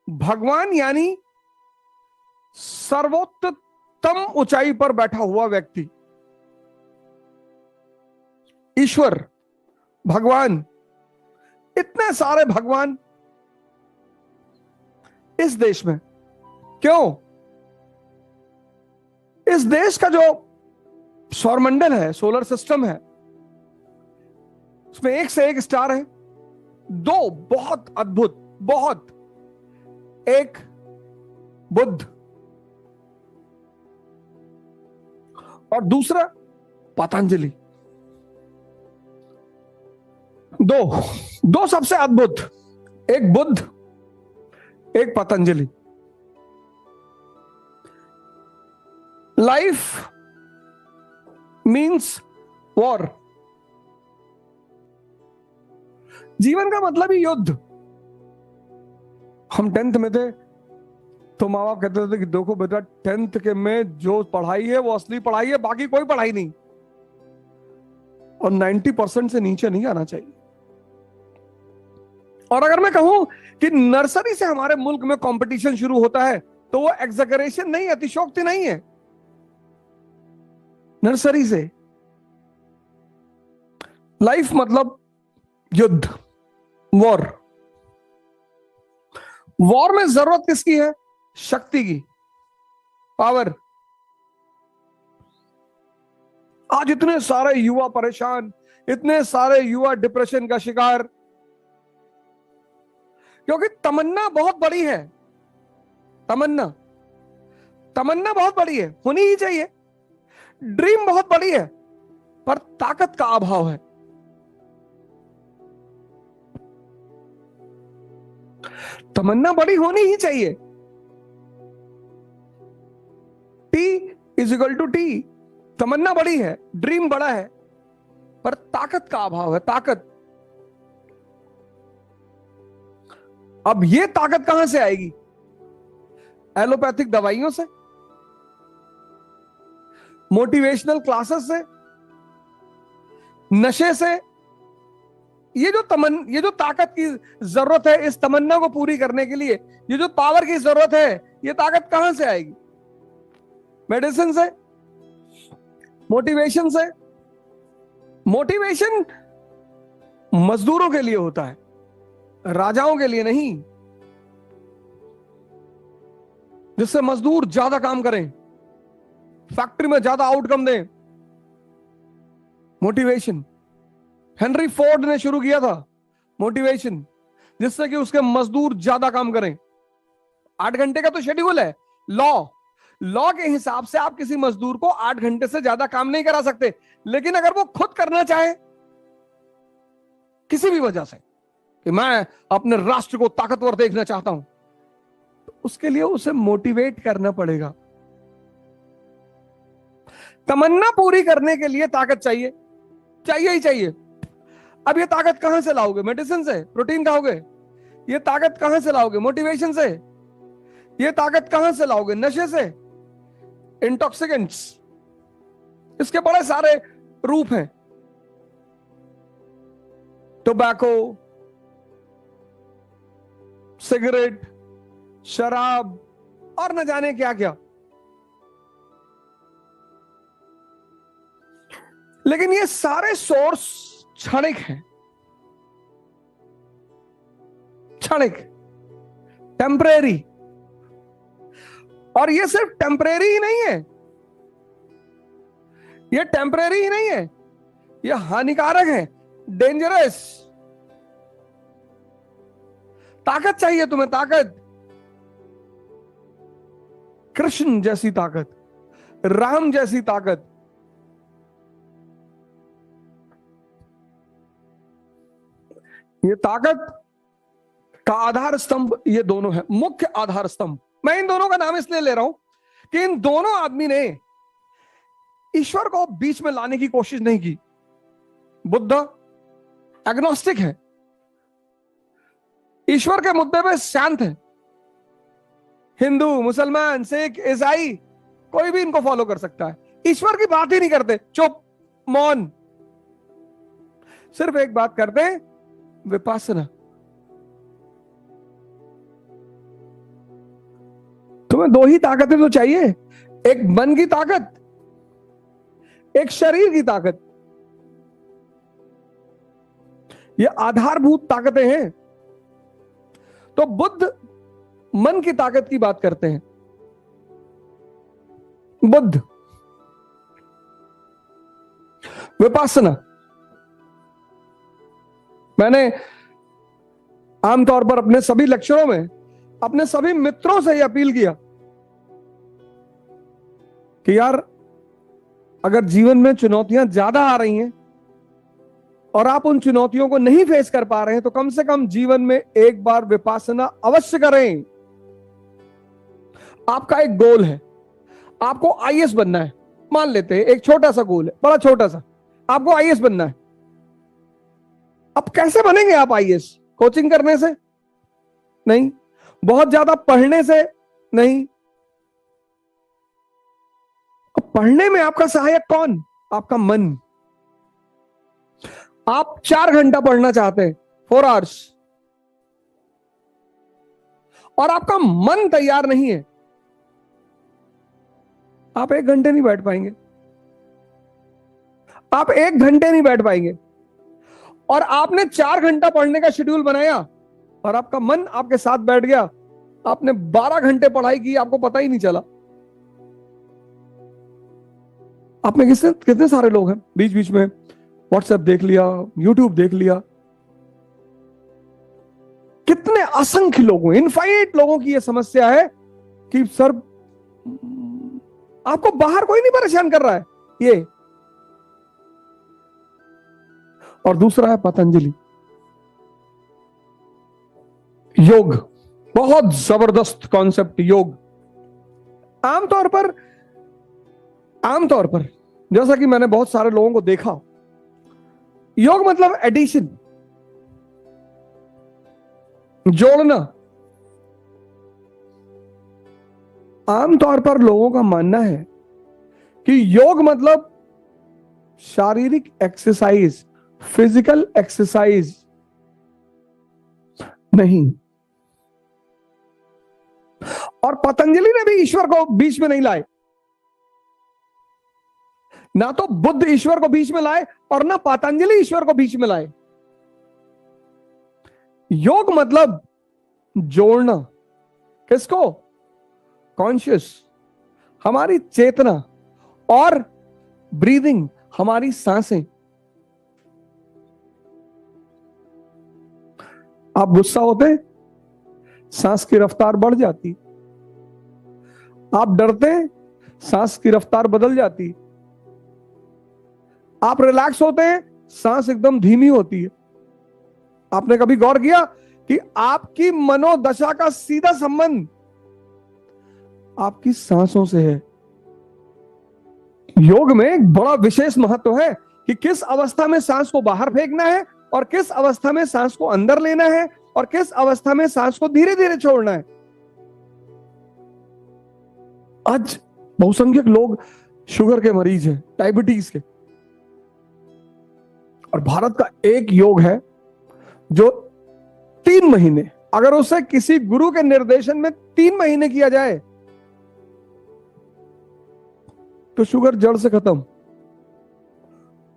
भगवान यानी सर्वोत्तम ऊंचाई पर बैठा हुआ व्यक्ति, ईश्वर, भगवान। इतने सारे भगवान इस देश में क्यों? इस देश का जो सौरमंडल है, सोलर सिस्टम है, उसमें एक से एक स्टार है। दो बहुत अद्भुत, बहुत, एक बुध और दूसरा पतंजलि। दो दो सबसे अद्भुत, एक बुध, एक पतंजलि। Life means war. जीवन का मतलब ही युद्ध। हम 10th में थे तो माँ बाप कहते थे कि देखो बेटा, 10th के में जो पढ़ाई है वो असली पढ़ाई है, बाकी कोई पढ़ाई नहीं। और 90% से नीचे नहीं आना चाहिए। और अगर मैं कहूं कि नर्सरी से हमारे मुल्क में कंपटीशन शुरू होता है तो वो एग्जैगरेशन नहीं, अतिशयोक्ति नहीं है। नर्सरी से लाइफ मतलब युद्ध, वॉर। वॉर में जरूरत किसकी है? शक्ति की, पावर। आज इतने सारे युवा परेशान, इतने सारे युवा डिप्रेशन का शिकार, क्योंकि तमन्ना बहुत बड़ी है। तमन्ना तमन्ना बहुत बड़ी है, होनी ही चाहिए। ड्रीम बहुत बड़ी है, पर ताकत का अभाव है। तमन्ना बड़ी होनी ही चाहिए। T=T। तमन्ना बड़ी है, ड्रीम बड़ा है, पर ताकत का अभाव है। ताकत। अब ये ताकत कहां से आएगी? एलोपैथिक दवाइयों से, मोटिवेशनल क्लासेस से, नशे से। ये जो ताकत की जरूरत है इस तमन्ना को पूरी करने के लिए, ये जो पावर की जरूरत है, ये ताकत कहां से आएगी? मेडिसिन से, मोटिवेशन से। मोटिवेशन मजदूरों के लिए होता है, राजाओं के लिए नहीं। जिससे मजदूर ज्यादा काम करें, फैक्ट्री में ज्यादा आउटकम दें। मोटिवेशन। हेनरी फोर्ड ने शुरू किया था मोटिवेशन, जिससे कि उसके मजदूर ज्यादा काम करें। 8 घंटे का तो शेड्यूल है, लॉ के हिसाब से आप किसी मजदूर को 8 घंटे से ज्यादा काम नहीं करा सकते। लेकिन अगर वो खुद करना चाहे, किसी भी वजह से, कि मैं अपने राष्ट्र को ताकतवर देखना चाहता हूं, तो उसके लिए उसे मोटिवेट करना पड़ेगा। तमन्ना पूरी करने के लिए ताकत चाहिए, चाहिए ही चाहिए। अब ये ताकत कहां से लाओगे? मेडिसिन से? प्रोटीन खाओगे? ये ताकत कहां से लाओगे? मोटिवेशन से? ये ताकत कहां से लाओगे? नशे से, इंटॉक्सिकेंट्स। इसके बड़े सारे रूप हैं। टोबैको, सिगरेट, शराब और न जाने क्या क्या। लेकिन ये सारे सोर्स क्षणिक हैं, क्षणिक, टेम्परेरी। और ये सिर्फ टेम्परेरी ही नहीं है, ये टेम्परेरी ही नहीं है, ये हानिकारक है, डेंजरस। ताकत चाहिए तुम्हें, ताकत। कृष्ण जैसी ताकत, राम जैसी ताकत। ये ताकत का आधार स्तंभ ये दोनों है, मुख्य आधार स्तंभ। मैं इन दोनों का नाम इसलिए ले रहा हूं कि इन दोनों आदमी ने ईश्वर को बीच में लाने की कोशिश नहीं की। बुद्ध एग्नोस्टिक है, ईश्वर के मुद्दे पे शांत है। हिंदू, मुसलमान, सिख, ईसाई, कोई भी इनको फॉलो कर सकता है। ईश्वर की बात ही नहीं करते, चुप, मौन। सिर्फ एक बात करते हैं, विपासना। तुम्हें दो ही ताकतें तो चाहिए, एक मन की ताकत, एक शरीर की ताकत। ये आधारभूत ताकतें हैं। तो बुद्ध मन की ताकत की बात करते हैं। बुद्ध विपासना, मैंने आमतौर पर अपने सभी लेक्चरों में अपने सभी मित्रों से यह अपील किया कि यार, अगर जीवन में चुनौतियां ज्यादा आ रही हैं और आप उन चुनौतियों को नहीं फेस कर पा रहे हैं, तो कम से कम जीवन में एक बार विपासना अवश्य करें। आपका एक गोल है, आपको आईएएस बनना है, मान लेते हैं, एक छोटा सा गोल है, बड़ा छोटा सा, आपको आईएएस बनना है। अब कैसे बनेंगे आप आईएएस? कोचिंग करने से नहीं, बहुत ज्यादा पढ़ने से नहीं। पढ़ने में आपका सहायक कौन? आपका मन। आप 4 घंटा पढ़ना चाहते हैं, 4 आवर्स, और आपका मन तैयार नहीं है, आप 1 घंटे नहीं बैठ पाएंगे। आप 1 घंटे नहीं बैठ पाएंगे। और आपने 4 घंटा पढ़ने का शेड्यूल बनाया और आपका मन आपके साथ बैठ गया, आपने 12 घंटे पढ़ाई की, आपको पता ही नहीं चला। आप में कितने सारे लोग हैं, बीच बीच में व्हाट्सएप देख लिया, यूट्यूब देख लिया। कितने असंख्य लोगों, इनफाइनाइट लोगों की यह समस्या है कि सर, आपको बाहर कोई नहीं परेशान कर रहा है ये। और दूसरा है पतंजलि योग, बहुत जबरदस्त कॉन्सेप्ट योग। आमतौर पर जैसा कि मैंने बहुत सारे लोगों को देखा, योग मतलब एडिशन, जोड़ना। आमतौर पर लोगों का मानना है कि योग मतलब शारीरिक एक्सरसाइज, फिजिकल एक्सरसाइज नहीं। और पतंजलि ने भी ईश्वर को बीच में नहीं लाए, ना तो बुद्ध ईश्वर को बीच में लाए और ना पतंजलि ईश्वर को बीच में लाए। योग मतलब जोड़ना। किसको? कॉन्शियस, हमारी चेतना, और ब्रीदिंग, हमारी सांसें। आप गुस्सा होते हैं, सांस की रफ्तार बढ़ जाती। आप डरते हैं, सांस की रफ्तार बदल जाती। आप रिलैक्स होते हैं, सांस एकदम धीमी होती है। आपने कभी गौर किया कि आपकी मनोदशा का सीधा संबंध आपकी सांसों से है? योग में एक बड़ा विशेष महत्व है कि किस अवस्था में सांस को बाहर फेंकना है और किस अवस्था में सांस को अंदर लेना है और किस अवस्था में सांस को धीरे धीरे छोड़ना है। आज बहुसंख्यक लोग शुगर के मरीज हैं, डायबिटीज के, और भारत का एक योग है जो 3 महीने, अगर उसे किसी गुरु के निर्देशन में 3 महीने किया जाए तो शुगर जड़ से खत्म,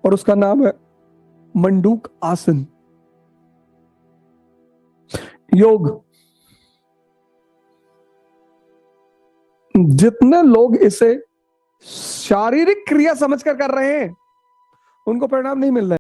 और उसका नाम है मंडूक आसन योग। जितने लोग इसे शारीरिक क्रिया समझकर कर रहे हैं, उनको परिणाम नहीं मिल रहा है।